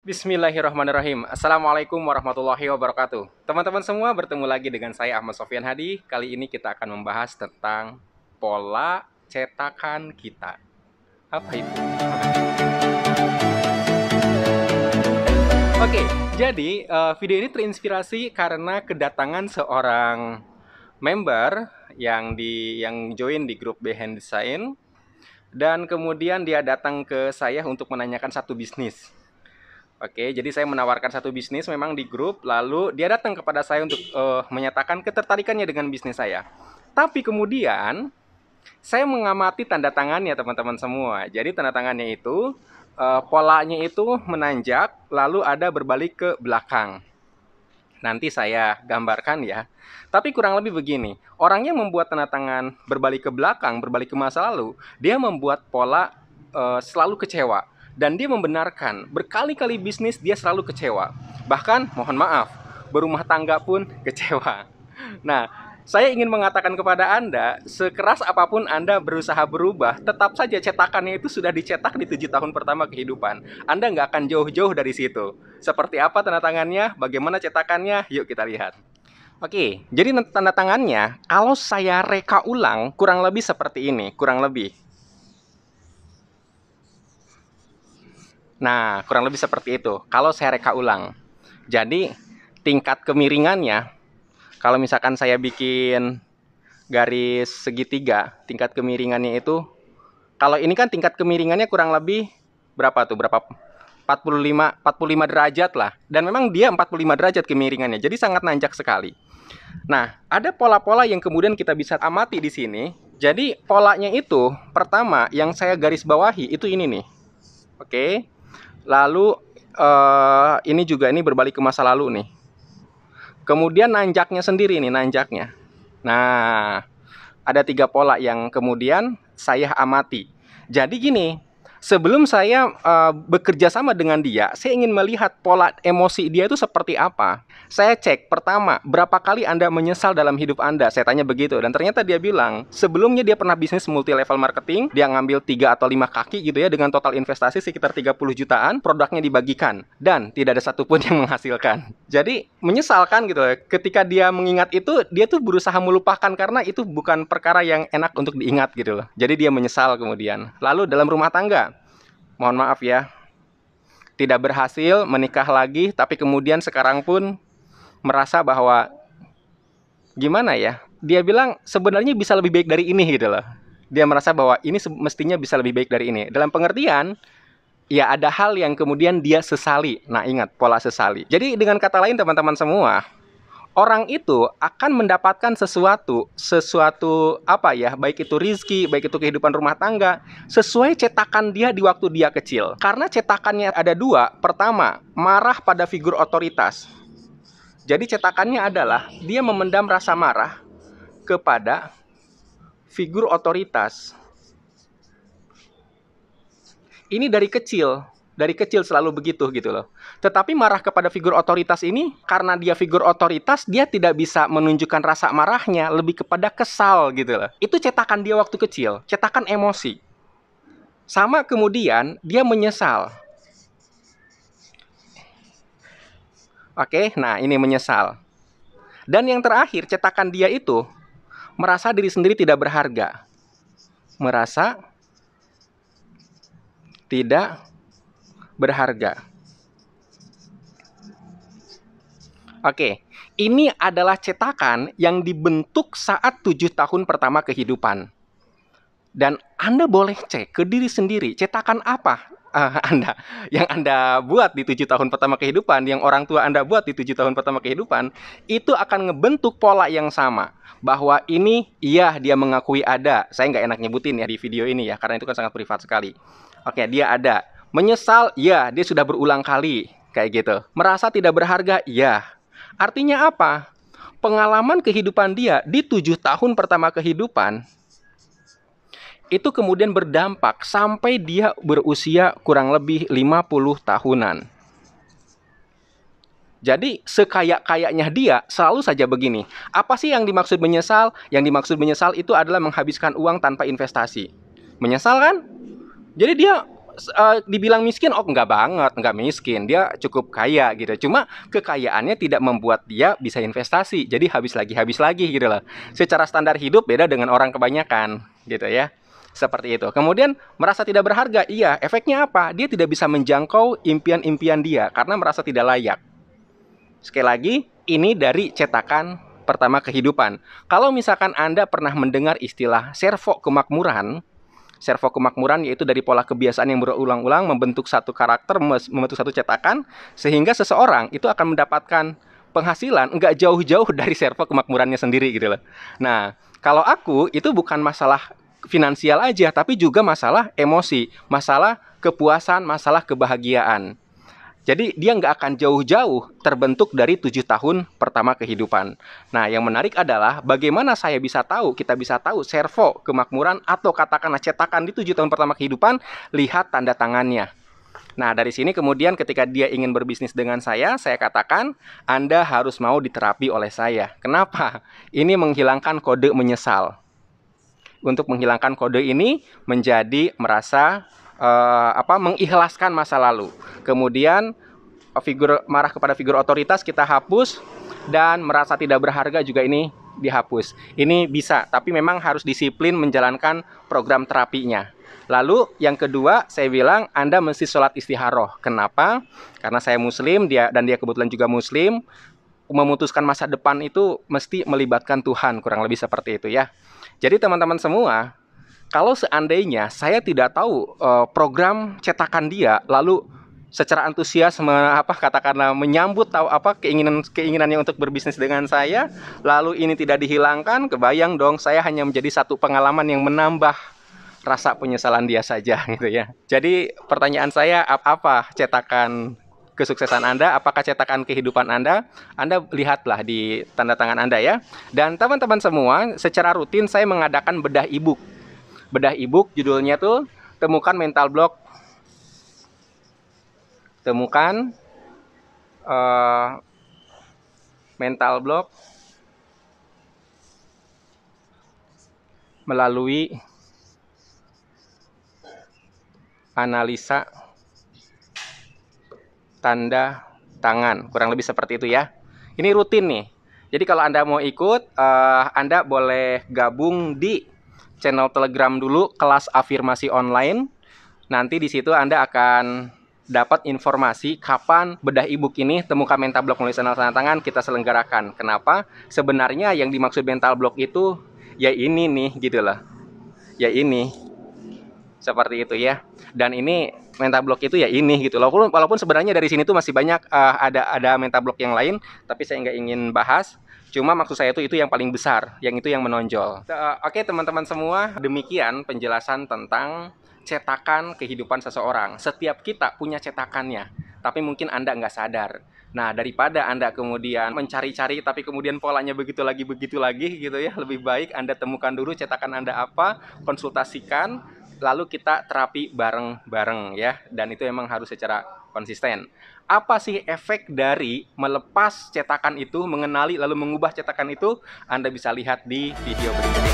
Bismillahirrahmanirrahim. Assalamualaikum warahmatullahi wabarakatuh. Teman-teman semua, bertemu lagi dengan saya Ahmad Sofyan Hadi. Kali ini kita akan membahas tentang pola cetakan kita. Apa itu? Oke, jadi video ini terinspirasi karena kedatangan seorang member yang join di grup Behind Design, dan kemudian dia datang ke saya untuk menanyakan satu bisnis. Oke, jadi saya menawarkan satu bisnis memang di grup, lalu dia datang kepada saya untuk menyatakan ketertarikannya dengan bisnis saya. Tapi kemudian saya mengamati tanda tangannya, teman-teman semua. Jadi tanda tangannya itu polanya itu menanjak, lalu ada berbalik ke belakang. Nanti saya gambarkan ya. Tapi kurang lebih begini, orang yang membuat tanda tangan berbalik ke belakang, berbalik ke masa lalu, dia membuat pola selalu kecewa. Dan dia membenarkan, berkali-kali bisnis dia selalu kecewa. Bahkan, mohon maaf, berumah tangga pun kecewa. Nah, saya ingin mengatakan kepada Anda, sekeras apapun Anda berusaha berubah, tetap saja cetakannya itu sudah dicetak di 7 tahun pertama kehidupan. Anda nggak akan jauh-jauh dari situ. Seperti apa tanda tangannya, bagaimana cetakannya, yuk kita lihat. Oke, jadi tanda tangannya, kalau saya reka ulang, kurang lebih seperti ini, kurang lebih. Nah, kurang lebih seperti itu. Kalau saya reka ulang. Jadi, tingkat kemiringannya, kalau misalkan saya bikin garis segitiga, tingkat kemiringannya itu, kalau ini kan tingkat kemiringannya kurang lebih berapa tuh? Berapa? 45 derajat lah. Dan memang dia 45 derajat kemiringannya. Jadi sangat nanjak sekali. Nah, ada pola-pola yang kemudian kita bisa amati di sini. Jadi, polanya itu pertama yang saya garis bawahi itu ini nih. Oke. Lalu ini juga ini berbalik ke masa lalu nih. Kemudian nanjaknya sendiri nih, nanjaknya. Nah, ada 3 pola yang kemudian saya amati. Jadi gini, sebelum saya bekerja sama dengan dia, saya ingin melihat pola emosi dia itu seperti apa. Saya cek, pertama, berapa kali Anda menyesal dalam hidup Anda? Saya tanya begitu, dan ternyata dia bilang, sebelumnya dia pernah bisnis multi level marketing, dia ngambil 3 atau 5 kaki gitu ya, dengan total investasi sekitar 30 jutaan, produknya dibagikan, dan tidak ada satupun yang menghasilkan. Jadi, menyesalkan gitu ya, ketika dia mengingat itu, dia tuh berusaha melupakan, karena itu bukan perkara yang enak untuk diingat gitu loh. Jadi dia menyesal kemudian. Lalu dalam rumah tangga, mohon maaf ya, tidak berhasil menikah lagi, tapi kemudian sekarang pun merasa bahwa gimana ya, dia bilang sebenarnya bisa lebih baik dari ini gitu loh. Dia merasa bahwa ini mestinya bisa lebih baik dari ini. Dalam pengertian, ya ada hal yang kemudian dia sesali. Nah ingat, pola sesali. Jadi dengan kata lain teman-teman semua, orang itu akan mendapatkan sesuatu apa ya, baik itu rizki, baik itu kehidupan rumah tangga, sesuai cetakan dia di waktu dia kecil. Karena cetakannya ada 2. Pertama, marah pada figur otoritas. Jadi cetakannya adalah dia memendam rasa marah kepada figur otoritas. Ini dari kecil selalu begitu gitu loh. Tetapi marah kepada figur otoritas ini, karena dia figur otoritas, dia tidak bisa menunjukkan rasa marahnya, lebih kepada kesal gitu loh. Itu cetakan dia waktu kecil, cetakan emosi. Sama kemudian dia menyesal. Oke, nah ini menyesal. Dan yang terakhir, cetakan dia itu merasa diri sendiri tidak berharga. Merasa tidak berharga. Oke, ini adalah cetakan yang dibentuk saat 7 tahun pertama kehidupan. Dan Anda boleh cek ke diri sendiri, cetakan apa yang Anda buat di 7 tahun pertama kehidupan, yang orang tua Anda buat di 7 tahun pertama kehidupan, itu akan ngebentuk pola yang sama. Bahwa ini, iya dia mengakui ada. Saya nggak enak nyebutin ya di video ini ya, karena itu kan sangat privat sekali. Oke, dia ada. Menyesal, ya dia sudah berulang kali. Kayak gitu. Merasa tidak berharga, ya. Artinya apa? Pengalaman kehidupan dia di 7 tahun pertama kehidupan, itu kemudian berdampak sampai dia berusia kurang lebih 50 tahunan. Jadi sekaya-kayanya dia selalu saja begini. Apa sih yang dimaksud menyesal? Yang dimaksud menyesal itu adalah menghabiskan uang tanpa investasi. Menyesal kan? Jadi dia dibilang miskin, oh enggak banget, enggak miskin. Dia cukup kaya gitu. Cuma kekayaannya tidak membuat dia bisa investasi. Jadi habis lagi gitu loh. Secara standar hidup beda dengan orang kebanyakan gitu ya. Seperti itu. Kemudian merasa tidak berharga. Iya, efeknya apa? Dia tidak bisa menjangkau impian-impian dia karena merasa tidak layak. Sekali lagi, ini dari cetakan pertama kehidupan. Kalau misalkan Anda pernah mendengar istilah servo kemakmuran yaitu dari pola kebiasaan yang berulang-ulang membentuk satu karakter, membentuk satu cetakan, sehingga seseorang itu akan mendapatkan penghasilan nggak jauh-jauh dari servo kemakmurannya sendiri gitu loh. Nah, kalau aku itu bukan masalah finansial aja, tapi juga masalah emosi, masalah kepuasan, masalah kebahagiaan. Jadi dia nggak akan jauh-jauh terbentuk dari 7 tahun pertama kehidupan. Nah, yang menarik adalah bagaimana kita bisa tahu servo kemakmuran atau katakanlah cetakan di 7 tahun pertama kehidupan, lihat tanda tangannya. Nah, dari sini kemudian ketika dia ingin berbisnis dengan saya katakan, Anda harus mau diterapi oleh saya. Kenapa? Ini menghilangkan kode menyesal. Untuk menghilangkan kode ini menjadi merasa mengikhlaskan masa lalu. Kemudian marah kepada figur otoritas kita hapus, dan merasa tidak berharga juga ini dihapus. Ini bisa, tapi memang harus disiplin menjalankan program terapinya. Lalu yang kedua, saya bilang Anda mesti sholat istikharah. Kenapa? Karena saya muslim, dia kebetulan juga muslim. Memutuskan masa depan itu mesti melibatkan Tuhan, kurang lebih seperti itu ya. Jadi teman-teman semua, kalau seandainya saya tidak tahu program cetakan dia, lalu secara antusias katakanlah menyambut keinginannya untuk berbisnis dengan saya, lalu ini tidak dihilangkan, kebayang dong saya hanya menjadi satu pengalaman yang menambah rasa penyesalan dia saja gitu ya. Jadi pertanyaan saya, apa cetakan kesuksesan Anda? Apakah cetakan kehidupan Anda? Anda lihatlah di tanda tangan Anda ya. Dan teman-teman semua, secara rutin saya mengadakan bedah e-book. Bedah e-book judulnya tuh Temukan Mental Block. Temukan mental block melalui analisa tanda tangan. Kurang lebih seperti itu ya. Ini rutin nih. Jadi kalau Anda mau ikut, Anda boleh gabung di channel Telegram dulu, kelas afirmasi online. Nanti di situ Anda akan dapat informasi kapan bedah e-book ini Temukan Mental Block melalui tanda tangan kita selenggarakan. Kenapa? Sebenarnya yang dimaksud mental block itu ya ini nih gitu loh. Ya ini. Seperti itu ya. Dan ini mental block itu ya ini gitu loh. Walaupun sebenarnya dari sini tuh masih banyak ada mental block yang lain, tapi saya nggak ingin bahas. Cuma maksud saya itu yang paling besar, yang itu yang menonjol. Oke teman-teman semua, demikian penjelasan tentang cetakan kehidupan seseorang. Setiap kita punya cetakannya, tapi mungkin Anda nggak sadar. Nah, daripada Anda kemudian mencari-cari, tapi kemudian polanya begitu lagi gitu ya, lebih baik Anda temukan dulu cetakan Anda apa, konsultasikan, lalu kita terapi bareng-bareng ya. Dan itu memang harus secara konsisten. Apa sih efek dari melepas cetakan itu, mengenali lalu mengubah cetakan itu? Anda bisa lihat di video berikut ini.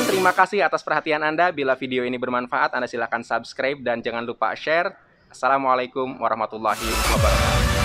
Terima kasih atas perhatian Anda. Bila video ini bermanfaat, Anda silakan subscribe dan jangan lupa share. Assalamualaikum warahmatullahi wabarakatuh.